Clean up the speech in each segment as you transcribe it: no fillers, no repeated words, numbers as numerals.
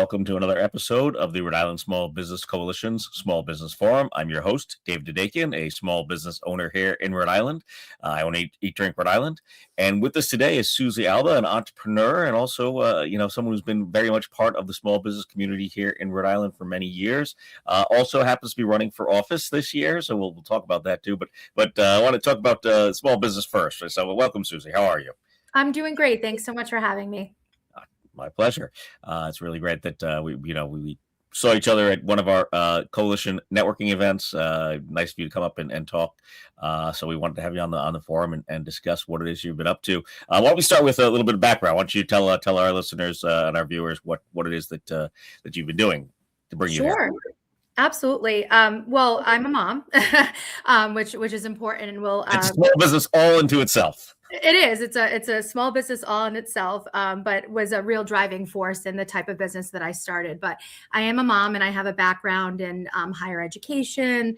welcome to another episode of the Rhode Island Small Business Coalition's Small Business Forum. I'm your host, Dave Dadekian, a small business owner here in Rhode Island. I own Eat Drink Rhode Island. And with us today is Suzy Alba, an entrepreneur and also, someone who's been very much part of the small business community here in Rhode Island for many years. Also happens to be running for office this year, so we'll talk about that too. But I want to talk about small business first. So welcome, Suzy. How are you? I'm doing great. Thanks so much for having me. My pleasure. It's really great that we saw each other at one of our coalition networking events. Nice of you to come up and talk. So we wanted to have you on the forum and discuss what it is you've been up to. Why don't we start with a little bit of background? Why don't you tell our listeners and our viewers what it is that you've been doing to bring you here? Sure. Absolutely. Well, I'm a mom, which is important, and it's a small business all into itself. It is. It's a small business all in itself, but was a real driving force in the type of business that I started. But I am a mom, and I have a background in higher education,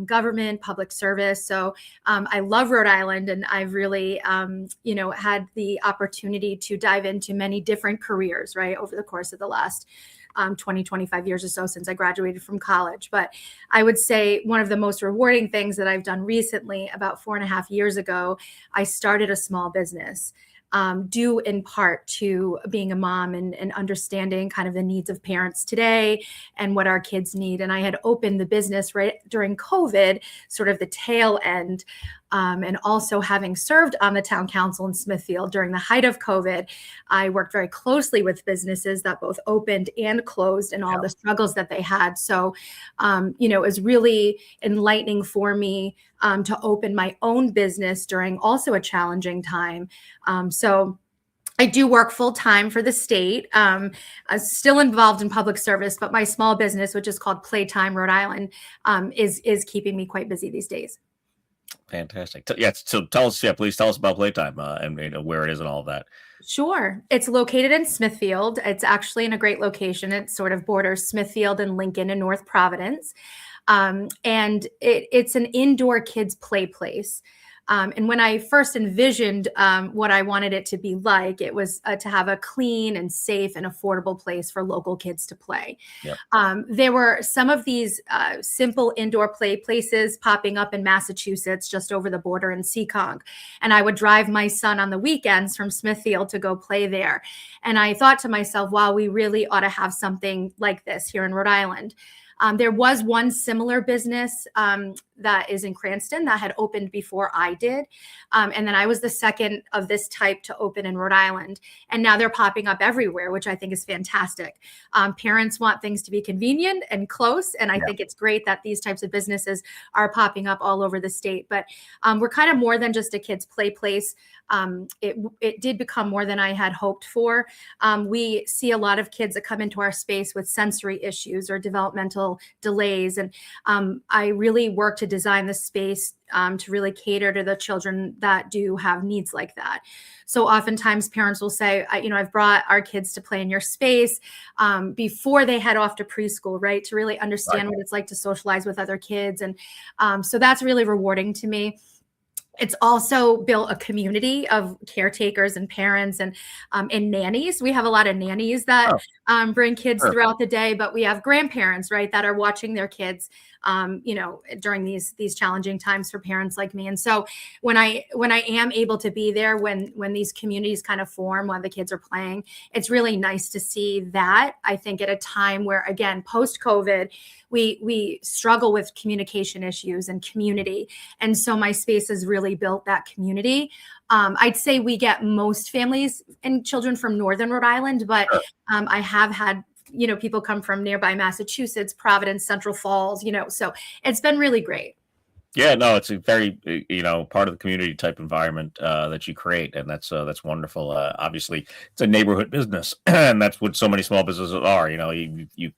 government, public service. So I love Rhode Island, and I've really, had the opportunity to dive into many different careers, right, over the course of the last 20, 25 years or so since I graduated from college. But I would say one of the most rewarding things that I've done recently, about 4.5 years ago, I started a small business, due in part to being a mom and understanding kind of the needs of parents today and what our kids need. And I had opened the business right during COVID, sort of the tail end. And also having served on the town council in Smithfield during the height of COVID, I worked very closely with businesses that both opened and closed and all the struggles that they had. So, it was really enlightening for me to open my own business during also a challenging time. So I do work full time for the state. I'm still involved in public service, but my small business, which is called Playtime Rhode Island, is keeping me quite busy these days. Fantastic. So please tell us about Playtime and where it is and all of that. Sure. It's located in Smithfield. It's actually in a great location. It sort of borders Smithfield and Lincoln and North Providence. And it's an indoor kids play place. And when I first envisioned what I wanted it to be like, it was to have a clean and safe and affordable place for local kids to play. Yep. There were some of these simple indoor play places popping up in Massachusetts, just over the border in Seekonk. And I would drive my son on the weekends from Smithfield to go play there. And I thought to myself, wow, we really ought to have something like this here in Rhode Island. There was one similar business that is in Cranston that had opened before I did. And then I was the second of this type to open in Rhode Island. And now they're popping up everywhere, which I think is fantastic. Parents want things to be convenient and close. And I think it's great that these types of businesses are popping up all over the state. But we're kind of more than just a kids play place. It did become more than I had hoped for. We see a lot of kids that come into our space with sensory issues or developmental delays. And I really work to design the space to really cater to the children that do have needs like that. So oftentimes parents will say, I've brought our kids to play in your space before they head off to preschool, right? To really understand what it's like to socialize with other kids. And so that's really rewarding to me. It's also built a community of caretakers and parents and nannies. We have a lot of nannies that bring kids throughout the day, but we have grandparents, right, that are watching their kids, during these challenging times for parents like me. And so when I am able to be there, when these communities kind of form while the kids are playing, it's really nice to see that. I think at a time where, again, post-COVID, we struggle with communication issues and community. And so my space has really built that community. I'd say we get most families and children from Northern Rhode Island, but I have had, people come from nearby Massachusetts, Providence, Central Falls, so it's been really great. Yeah, no, it's a very, part of the community type environment that you create. And that's wonderful. Obviously, it's a neighborhood business, and that's what so many small businesses are. You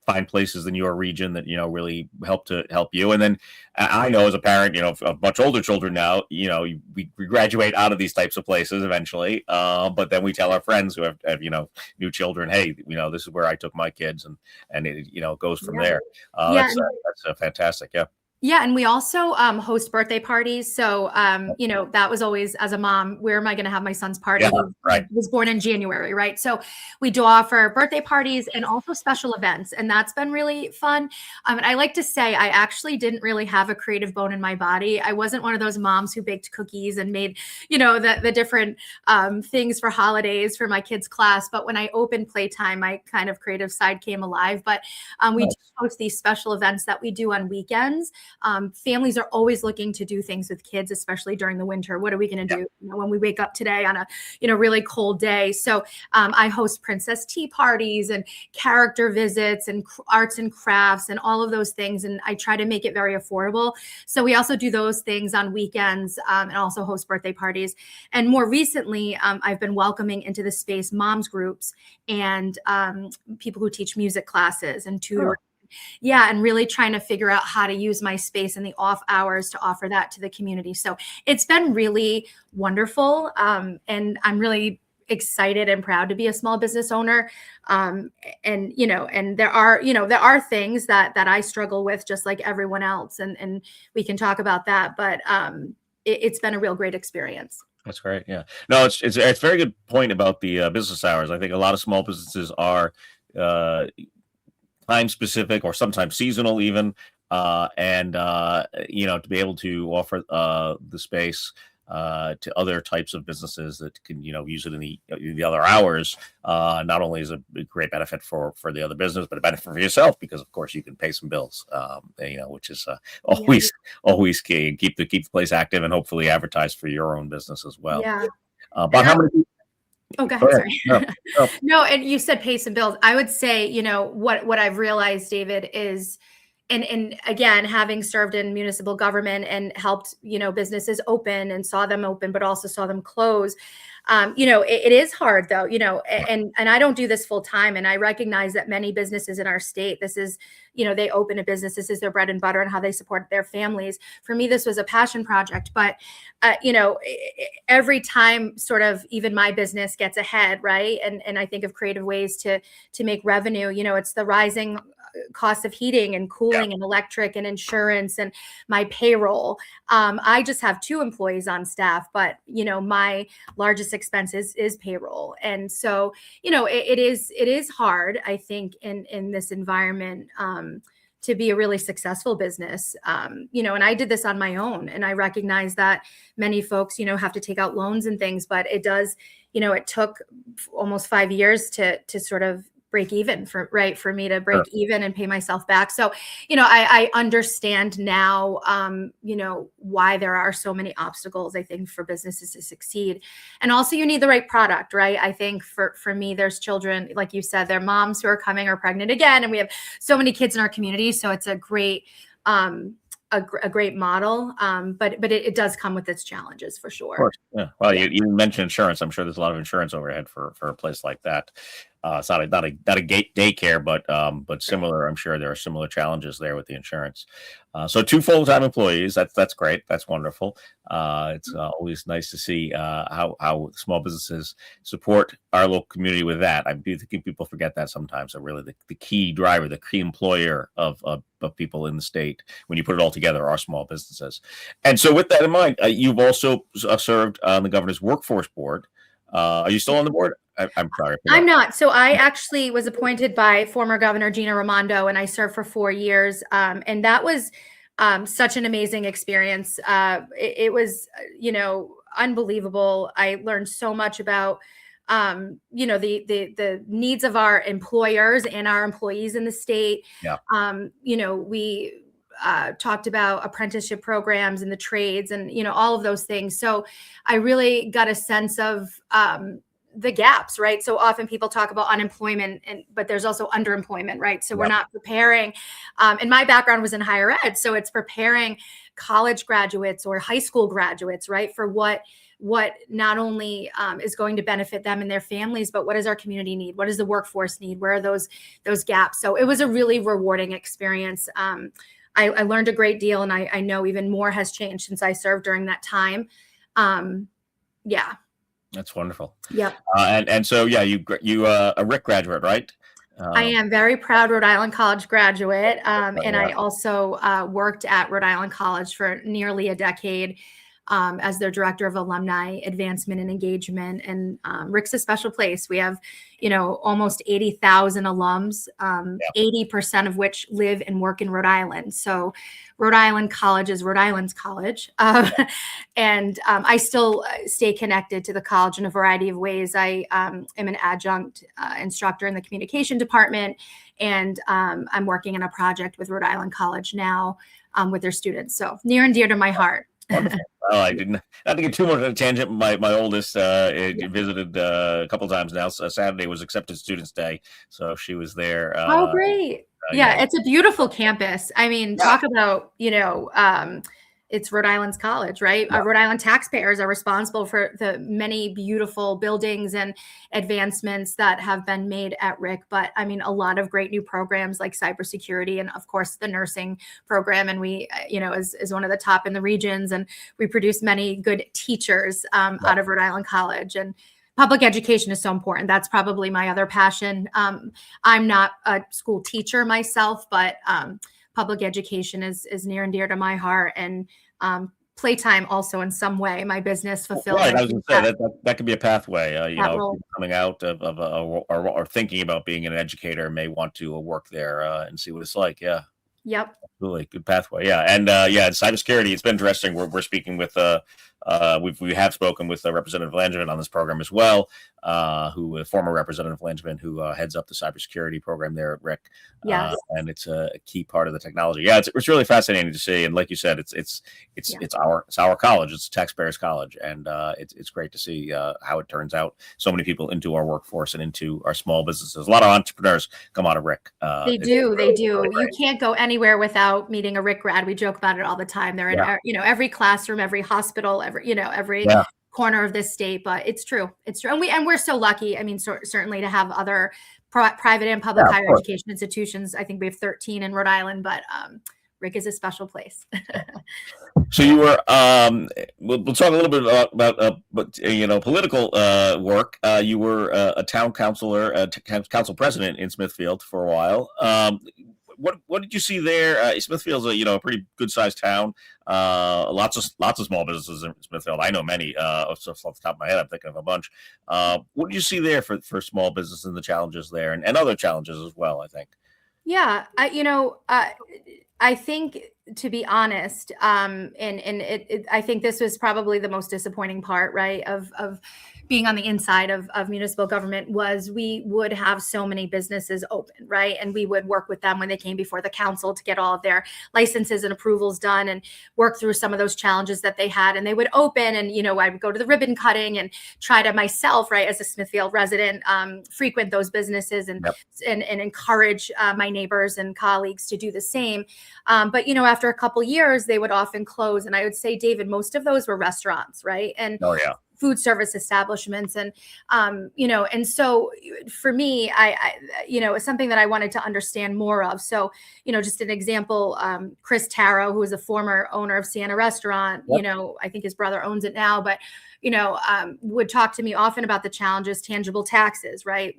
find places in your region that, really help you. And then I know as a parent, of much older children now, we graduate out of these types of places eventually. But then we tell our friends who have new children, hey, this is where I took my kids, and it, goes from there. That's fantastic. Yeah. Yeah, and we also host birthday parties. So, that was always, as a mom, where am I going to have my son's Yeah, party? He right. was born in January, right? So, we do offer birthday parties and also special events, and that's been really fun. And I like to say, I actually didn't really have a creative bone in my body. I wasn't one of those moms who baked cookies and made, the different things for holidays for my kids' class. But when I opened Playtime, my kind of creative side came alive. But we do Nice. host these special events that we do on weekends. Families are always looking to do things with kids, especially during the winter. What are we going to Yeah. do when we wake up today on a really cold day? So I host princess tea parties and character visits and arts and crafts and all of those things, and I try to make it very affordable. So we also do those things on weekends, and also host birthday parties. And more recently, I've been welcoming into the space moms groups and people who teach music classes and tutoring. Oh, Yeah, and really trying to figure out how to use my space in the off hours to offer that to the community. So it's been really wonderful, and I'm really excited and proud to be a small business owner. And there are things that I struggle with, just like everyone else, and we can talk about that. But it's been a real great experience. that's great. Yeah. No, it's a very good point about the business hours. I think a lot of small businesses are uh, time specific or sometimes seasonal even, and to be able to offer the space to other types of businesses that can use it in the other hours, not only is a great benefit for the other business, but a benefit for yourself, because of course you can pay some bills, which is Yeah, always key, and keep the place active, and hopefully advertise for your own business as well. yeah. About And how many oh, go go ahead. ahead. Sorry. No, no. No, and you said pay some bills. I would say, what I've realized, David, is, and again, having served in municipal government and helped, businesses open and saw them open, but also saw them close. It is hard though, and I don't do this full time. And I recognize that many businesses in our state, this is, they open a business, this is their bread and butter and how they support their families. For me, this was a passion project, but every time sort of even my business gets ahead, right? And I think of creative ways to make revenue. It's the rising cost of heating and Yeah. cooling and electric and insurance and my payroll. I just have 2 employees on staff, but my largest expense is payroll. And so, it is hard, I think, in this environment. To be a really successful business, and I did this on my own, and I recognize that many folks, have to take out loans and things, but it does, it took almost 5 years to sort of break even for me to break Sure. even and pay myself back. So, I understand now, why there are so many obstacles, I think, for businesses to succeed. And also you need the right product, right? I think for me, there's children, like you said, their moms who are coming or pregnant again. And we have so many kids in our community. So it's a great, a great model. But it does come with its challenges for Of sure. course, yeah. Well, Yeah. you mentioned insurance. I'm sure there's a lot of insurance overhead for a place like that. It's not a daycare, but similar. I'm sure there are similar challenges there with the insurance. So 2 full-time employees. That's great. That's wonderful. It's always nice to see how small businesses support our local community with that. I do think people forget that sometimes. That really the key driver, the key employer of people in the state, when you put it all together, are small businesses. And so, with that in mind, you've also served on the governor's workforce board. Are you still on the board? I'm sorry, I I'm forgot. not. So I actually was appointed by former Governor Gina Raimondo, and I served for 4 years. And that was such an amazing experience. It was, unbelievable. I learned so much about, the needs of our employers and our employees in the state. Yeah, We talked about apprenticeship programs and the trades and all of those things. So I really got a sense of the gaps, right? So often people talk about unemployment, but there's also underemployment, right? So we're yeah, not preparing. And my background was in higher ed, so it's preparing college graduates or high school graduates, right, for what not only is going to benefit them and their families, but what does our community need? What does the workforce need? Where are those gaps? So it was a really rewarding experience. I learned a great deal, and I know even more has changed since I served during that time. Yeah. that's wonderful. Yep. And so, yeah, you a RIC graduate, right? I am very proud Rhode Island College graduate, and Yeah. I also worked at Rhode Island College for nearly a decade as their director of alumni advancement and engagement. And Rick's a special place. We have, almost 80,000 alums, 80% of which live and work in Rhode Island. So Rhode Island College is Rhode Island's college. And I still stay connected to the college in a variety of ways. I am an adjunct instructor in the communication department, and I'm working on a project with Rhode Island College now with their students. So near and dear to my heart. Wonderful. Oh, I didn't. Not to get too much of a tangent. My oldest visited a couple times now. So Saturday was Accepted Students Day, so she was there. Oh, great. Yeah, it's a beautiful campus. I mean, talk about, it's Rhode Island's college, right? Rhode Island taxpayers are responsible for the many beautiful buildings and advancements that have been made at Rick. But I mean, a lot of great new programs like cybersecurity and, of course, the nursing program. And we, is one of the top in the regions. And we produce many good teachers out of Rhode Island College. And public education is so important. That's probably my other passion. I'm not a school teacher myself, but public education is near and dear to my heart, and playtime also in some way. My business fulfillment. Right, I was going to say that could be a pathway. Coming out of or thinking about being an educator may want to work there and see what it's like. Yeah. Yep. Absolutely, good pathway. Yeah, and cybersecurity. It's been interesting. We're speaking with we have spoken with Representative Langevin on this program as well, who former Representative Langevin, who heads up the cybersecurity program there at Rick. Yes. And it's a key part of the technology. Yeah, it's really fascinating to see. And like you said, it's our college. It's taxpayers' college, and it's great to see how it turns out. So many people into our workforce and into our small businesses. A lot of entrepreneurs come out of Rick. They do. You can't go anywhere without meeting a Rick grad. We joke about it all the time. They're in every classroom, every hospital, every corner of this state. But it's true. It's true. And we're so lucky. I mean, certainly to have other private and public higher education institutions. I think we have 13 in Rhode Island, but Rick is a special place. So you were, we'll talk a little bit about political work. You were a town councilor, council president in Smithfield for a while. What did you see there? Smithfield's a pretty good sized town. Lots of small businesses in Smithfield. I know many. Off the top of my head, I'm thinking of a bunch. What did you see there for small business and the challenges there, and other challenges as well? I think. Yeah, I think, to be honest, I think this was probably the most disappointing part, right, of being on the inside of municipal government, was we would have so many businesses open, right? And we would work with them when they came before the council to get all of their licenses and approvals done and work through some of those challenges that they had. And they would open, and, I would go to the ribbon cutting and try to myself, right, as a Smithfield resident, frequent those businesses and encourage my neighbors and colleagues to do the same. But, after a couple years, they would often close. And I would say, David, most of those were restaurants, right? And food service establishments. And, and so for me, it's something that I wanted to understand more of. So, just an example, Chris Taro, who is a former owner of Sienna Restaurant, I think his brother owns it now, but, would talk to me often about the challenges, tangible taxes, right?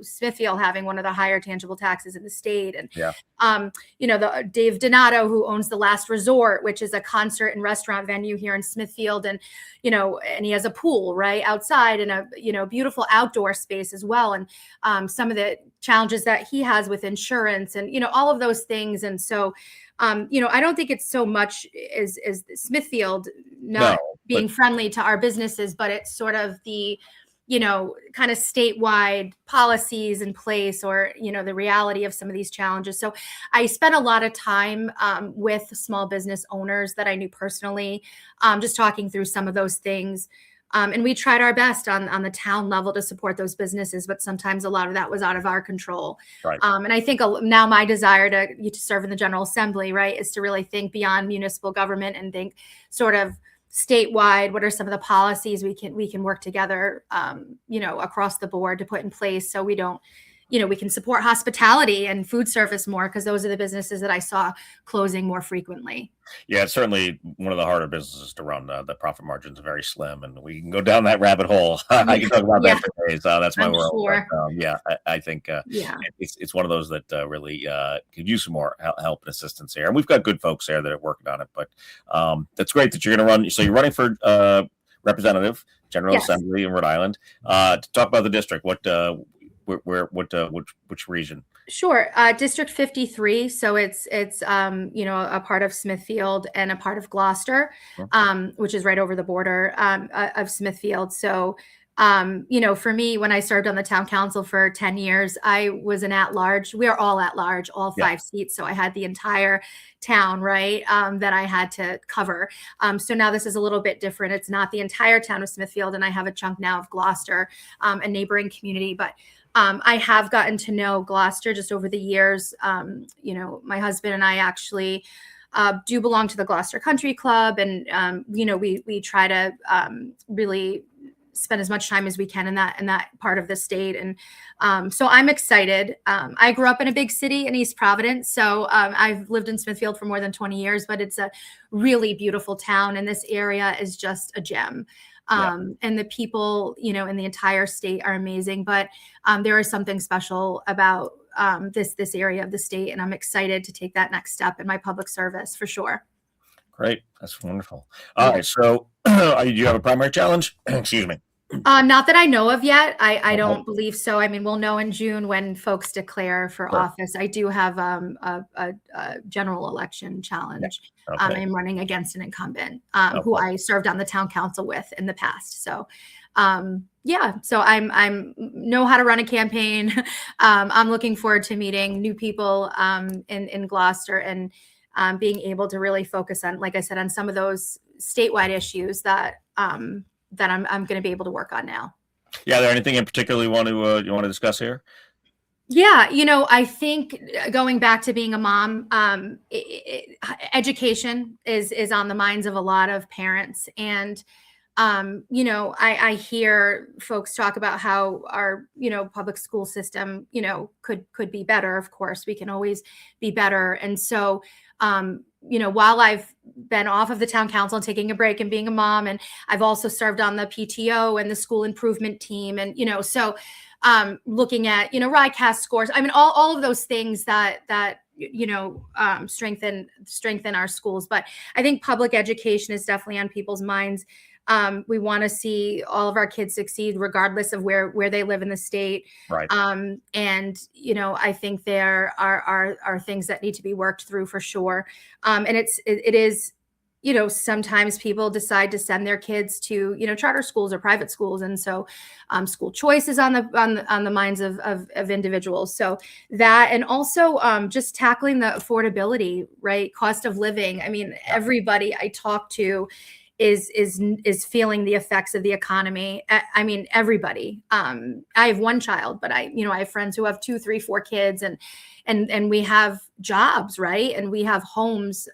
Smithfield having one of the higher tangible taxes in the state. And, the Dave Donato, who owns The Last Resort, which is a concert and restaurant venue here in Smithfield. And, and he has a pool right outside and a, beautiful outdoor space as well. And some of the challenges that he has with insurance and, all of those things. And so, I don't think it's so much as Smithfield being friendly to our businesses, but it's sort of the, kind of statewide policies in place, or, the reality of some of these challenges. So I spent a lot of time with small business owners that I knew personally, just talking through some of those things. And we tried our best on the town level to support those businesses, but sometimes a lot of that was out of our control. Right. And I think now my desire to serve in the General Assembly, right, is to really think beyond municipal government and think sort of statewide. What are some of the policies we can work together, across the board to put in place, so we don't, we can support hospitality and food service more, because those are the businesses that I saw closing more frequently. Yeah, it's certainly one of the harder businesses to run. The profit margins are very slim, and we can go down that rabbit hole. I can talk about Yeah, that for days. That's my I'm world. But sure. yeah, I think Yeah. it's one of those that really could use some more help and assistance here. And we've got good folks there that are working on it. But that's great that you're going to run. So you're running for representative, General Yes. Assembly in Rhode Island. To talk about the district, which region? Sure. District 53. So it's a part of Smithfield and a part of Gloucester, Huh? which is right over the border of Smithfield. So, for me, when I served on the town council for 10 years, I was an at-large. We are all at-large, all Yeah, 5 seats. So I had the entire town, right, that I had to cover. So now this is a little bit different. It's not the entire town of Smithfield, and I have a chunk now of Gloucester, a neighboring community. But I have gotten to know Gloucester just over the years. My husband and I actually do belong to the Gloucester Country Club, and we try to really spend as much time as we can in that part of the state. And so I'm excited. I grew up in a big city in East Providence, so I've lived in Smithfield for more than 20 years, but it's a really beautiful town, and this area is just a gem. yeah. And the people, in the entire state are amazing, but there is something special about this area of the state, and I'm excited to take that next step in my public service for sure. Great. That's wonderful. All Yeah. right. So, do you have a primary challenge? Excuse me. Not that I know of yet. I Okay. don't believe so. I mean, we'll know in June when folks declare for Sure. office. I do have a general election Yeah. challenge. Okay. I'm running against an incumbent who Okay. I served on the town council with in the past. So, yeah. So I'm know how to run a campaign. I'm looking forward to meeting new people in Gloucester, and being able to really focus on, like I said, on some of those statewide issues that I'm going to be able to work on now. Yeah. Are there anything in particular you want to discuss here? Yeah, I think going back to being a mom, education is on the minds of a lot of parents, and I hear folks talk about how our public school system could be better. Of course, we can always be better, and so while I've been off of the town council and taking a break and being a mom, and I've also served on the PTO and the school improvement team, and so looking at RICAS scores. I mean, all of those things that strengthen our schools. But I think public education is definitely on people's minds. We want to see all of our kids succeed, regardless of where they live in the state. Right. And I think there are things that need to be worked through for sure. And it is. Sometimes people decide to send their kids to charter schools or private schools, and so school choice is on the minds of individuals. So that, and also just tackling the affordability, right, cost of living. I mean, everybody I talk to is feeling the effects of the economy. I mean, everybody. I have one child, but I have friends who have 2, 3, 4 kids, and we have jobs, right? And we have homes.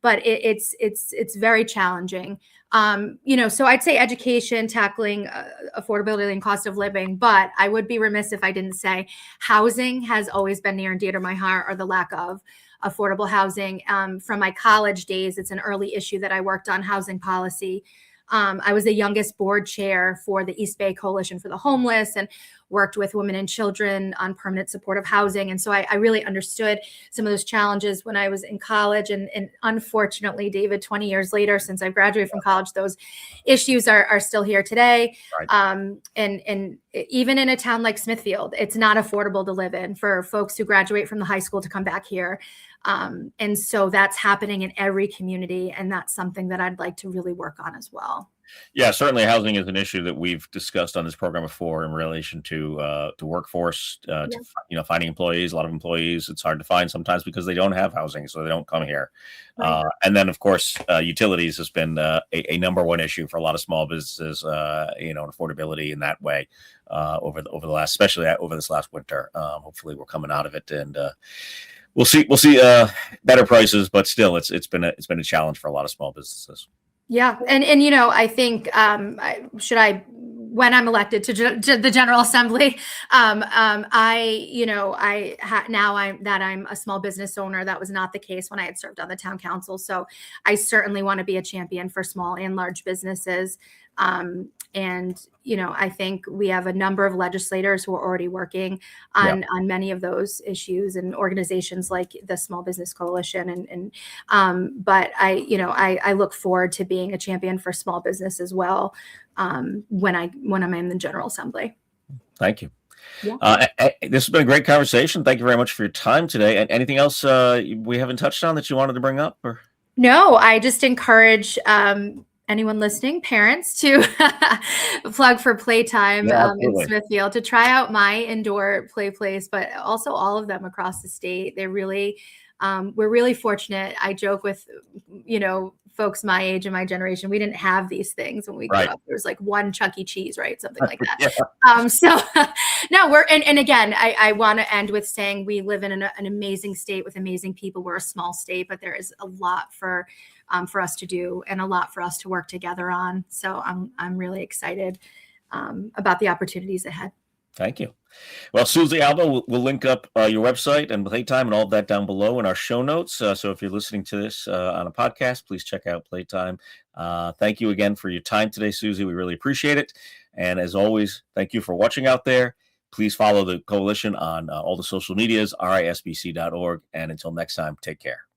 But it's very challenging. So I'd say education, tackling affordability and cost of living, but I would be remiss if I didn't say housing has always been near and dear to my heart, or the lack of affordable housing. From my college days, it's an early issue that I worked on, housing policy. I was the youngest board chair for the East Bay Coalition for the Homeless, and worked with women and children on permanent supportive housing. And so I really understood some of those challenges when I was in college. And unfortunately, David, 20 years later, since I've graduated from college, those issues are still here today. Right. And even in a town like Smithfield, it's not affordable to live in for folks who graduate from the high school to come back here. And so that's happening in every community. And that's something that I'd like to really work on as well. Yeah, certainly housing is an issue that we've discussed on this program before in relation to workforce, finding employees. A lot of employees, it's hard to find sometimes because they don't have housing, so they don't come here. Right. And then, of course, utilities has been a number one issue for a lot of small businesses. And affordability in that way over the last, especially over this last winter. Hopefully, we're coming out of it, and we'll see better prices, but still, it's been a challenge for a lot of small businesses. Yeah. And I think, should I when I'm elected to the General Assembly. Now I'm a small business owner. That was not the case when I had served on the town council. So I certainly want to be a champion for small and large businesses. I think we have a number of legislators who are already working on many of those issues, and organizations like the Small Business Coalition. But I look forward to being a champion for small business as well when I'm in the General Assembly. Thank you. Yeah. This has been a great conversation. Thank you very much for your time today. And anything else we haven't touched on that you wanted to bring up? Or? No, I just encourage anyone listening, parents, to plug for Playtime in Smithfield, to try out my indoor play place, but also all of them across the state. They're really, we're really fortunate. I joke with, folks my age and my generation, we didn't have these things when we grew up. There was like one Chuck E. Cheese, right? Something like that. So no, and again, I want to end with saying we live in an amazing state with amazing people. We're a small state, but there is a lot for us to do and a lot for us to work together on. So I'm really excited about the opportunities ahead. Thank you. Well, Suzy Alba, we'll link up your website and Playtime and all of that down below in our show notes. So if you're listening to this on a podcast, please check out Playtime. Thank you again for your time today, Suzy. We really appreciate it. And as always, thank you for watching out there. Please follow the coalition on all the social medias, risbc.org. And until next time, take care.